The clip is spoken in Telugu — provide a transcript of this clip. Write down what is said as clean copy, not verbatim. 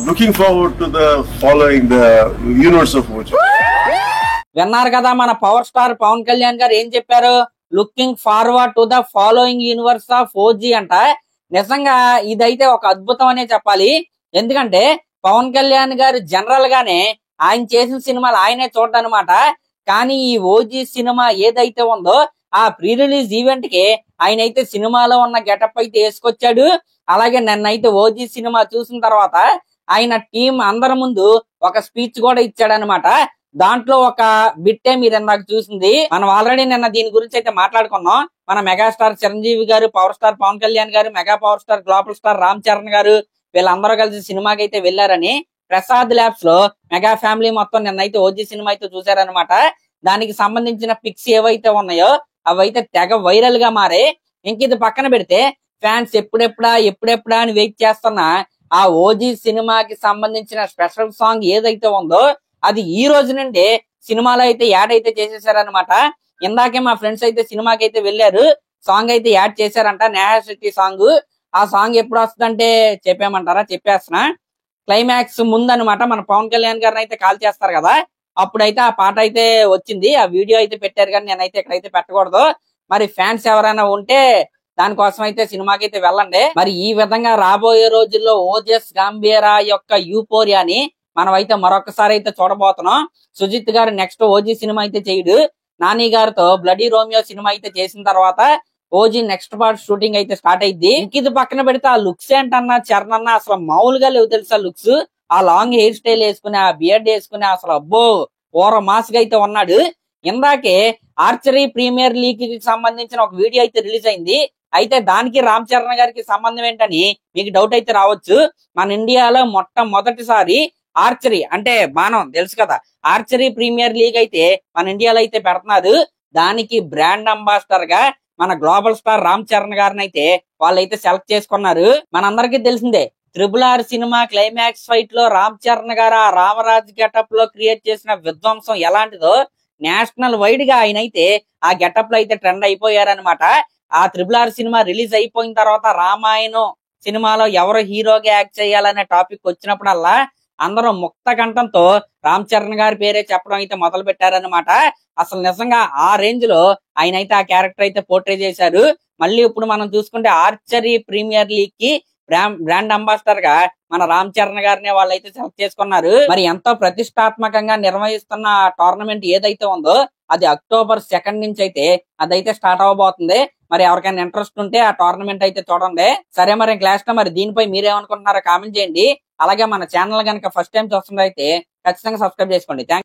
Looking forward to the following the universe of OG. విన్నారు కదా మన పవర్ స్టార్ పవన్ కళ్యాణ్ గారు ఏం చెప్పారు? Looking forward to the following universe of OG అంట. నిజంగా ఇదైతే ఒక అద్భుతం అనే చెప్పాలి. ఎందుకంటే పవన్ కళ్యాణ్ గారు జనరల్ గానే ఆయన చేసిన సినిమాలు ఆయనే చూడనమాట. కానీ ఈ ఓజీ సినిమా ఏదైతే ఉందో ఆ ప్రీ రిలీజ్ ఈవెంట్ కి ఆయన అయితే సినిమాలో ఉన్న గెటప్ అయితే వేసుకొచ్చాడు. అలాగే నన్నైతే ఓజీ సినిమా చూసిన తర్వాత ఆయన టీం అందరి ముందు ఒక స్పీచ్ కూడా ఇచ్చాడనమాట. దాంట్లో ఒక బిట్టే మీరు ఇందాక చూసింది. మనం ఆల్రెడీ నిన్న దీని గురించి అయితే మాట్లాడుకున్నాం. మన మెగాస్టార్ చిరంజీవి గారు, పవర్ స్టార్ పవన్ కళ్యాణ్ గారు, mega power star global star Ram Charan గారు వీళ్ళందరూ కలిసి సినిమాకి అయితే వెళ్లారని ప్రసాద్ ల్యాబ్స్ లో మెగా ఫ్యామిలీ మొత్తం నిన్నైతే ఓజీ సినిమా అయితే చూసారనమాట. దానికి సంబంధించిన పిక్స్ ఏవైతే ఉన్నాయో అవైతే తెగ వైరల్ గా మారే. ఇంక ఇది పక్కన పెడితే ఫ్యాన్స్ ఎప్పుడెప్పుడా అని వెయిట్ చేస్తున్న ఆ ఓజీ సినిమాకి సంబంధించిన స్పెషల్ సాంగ్ ఏదైతే ఉందో అది ఈ రోజు నుండి సినిమాలో అయితే యాడ్ అయితే చేసేసారనమాట. ఇందాకే మా ఫ్రెండ్స్ అయితే సినిమాకి అయితే వెళ్ళారు, సాంగ్ అయితే యాడ్ చేశారంట, నేహా శెట్టి సాంగ్. ఆ సాంగ్ ఎప్పుడు వస్తుందంటే చెప్పేమంటారా? చెప్పేస్తున్నా. క్లైమాక్స్ ముందు అనమాట మన పవన్ కళ్యాణ్ గారిని అయితే కాల్ చేస్తారు కదా, అప్పుడైతే ఆ పాట అయితే వచ్చింది. ఆ వీడియో అయితే పెట్టారు కానీ నేనైతే ఇక్కడైతే పెట్టకూడదు. మరి ఫ్యాన్స్ ఎవరైనా ఉంటే దానికోసం అయితే సినిమాకి అయితే వెళ్ళండి. మరి ఈ విధంగా రాబోయే రోజుల్లో ఓజస్ గాంభీరా యొక్క యూఫోరియాని మనం అయితే మరొకసారి అయితే చూడబోతున్నాం. సుజిత్ గారు నెక్స్ట్ ఓజీ సినిమా అయితే చేయడు. నాని గారితో బ్లడీ రోమియో సినిమా అయితే చేసిన తర్వాత ఓజీ నెక్స్ట్ పార్ట్ షూటింగ్ అయితే స్టార్ట్ అయింది. ఇది పక్కన పెడితే ఆ లుక్స్ ఏంటన్నా చరణ్ అన్న అసలు మామూలుగా లేవు తెలుసా లుక్స్. ఆ లాంగ్ హెయిర్ స్టైల్ వేసుకుని, ఆ బియర్డ్ వేసుకుని అసలు అబ్బో ఓర మాస్ గా అయితే ఉన్నాడు. ఇందాకే ఆర్చరీ ప్రీమియర్ లీగ్ కి సంబంధించిన ఒక వీడియో అయితే రిలీజ్ అయింది. అయితే దానికి రామ్ చరణ్ గారికి సంబంధం ఏంటని మీకు డౌట్ అయితే రావచ్చు. మన ఇండియాలో మొట్టమొదటిసారి ఆర్చరీ అంటే బాణం తెలుసు కదా, ఆర్చరీ ప్రీమియర్ లీగ్ అయితే మన ఇండియాలో అయితే పెడుతున్నారు. దానికి బ్రాండ్ అంబాసిడర్ గా మన గ్లోబల్ స్టార్ రామ్ చరణ్ గారిని అయితే వాళ్ళైతే సెలెక్ట్ చేసుకున్నారు. మనందరికీ తెలిసిందే RRR సినిమా క్లైమాక్స్ ఫైట్ లో రామ్ చరణ్ గారు ఆ రామరాజ్ గెటప్ లో క్రియేట్ చేసిన విధ్వంసం ఎలాంటిదో నేషనల్ వైడ్ గా ఆయన అయితే ఆ గెటప్ లో అయితే ట్రెండ్ అయిపోయారనమాట. ఆ RRR సినిమా రిలీజ్ అయిపోయిన తర్వాత రామాయణం సినిమాలో ఎవరు హీరోగా యాక్ట్ చేయాలనే టాపిక్ వచ్చినప్పుడల్లా అందరూ ముక్త కంఠంతో రామ్ చరణ్ గారి పేరే చెప్పడం అయితే మొదలు పెట్టారనమాట. అసలు నిజంగా ఆ రేంజ్ లో ఆయన అయితే ఆ క్యారెక్టర్ అయితే పోర్ట్రే చేశారు. మళ్ళీ ఇప్పుడు మనం చూసుకుంటే ఆర్చరీ ప్రీమియర్ లీగ్ కి బ్రాండ్ అంబాసిడర్ గా మన రామ్ చరణ్ గారిని వాళ్ళైతే సెలెక్ట్ చేసుకున్నారు. మరి ఎంతో ప్రతిష్టాత్మకంగా నిర్వహిస్తున్న టోర్నమెంట్ ఏదైతే ఉందో అది October 2 నుంచి అయితే అదైతే స్టార్ట్ అవ్వబోతుంది. మరి ఎవరికైనా ఇంట్రెస్ట్ ఉంటే ఆ టోర్నమెంట్ అయితే చూడండి. సరే మరి క్లాస్ లో మరి దీనిపై మీరేమనుకుంటున్నారో కామెంట్ చేయండి. అలాగే మన ఛానల్ కనుక ఫస్ట్ టైం చూస్తుంటే ఖచ్చితంగా సబ్స్క్రైబ్ చేసుకోండి. థ్యాంక్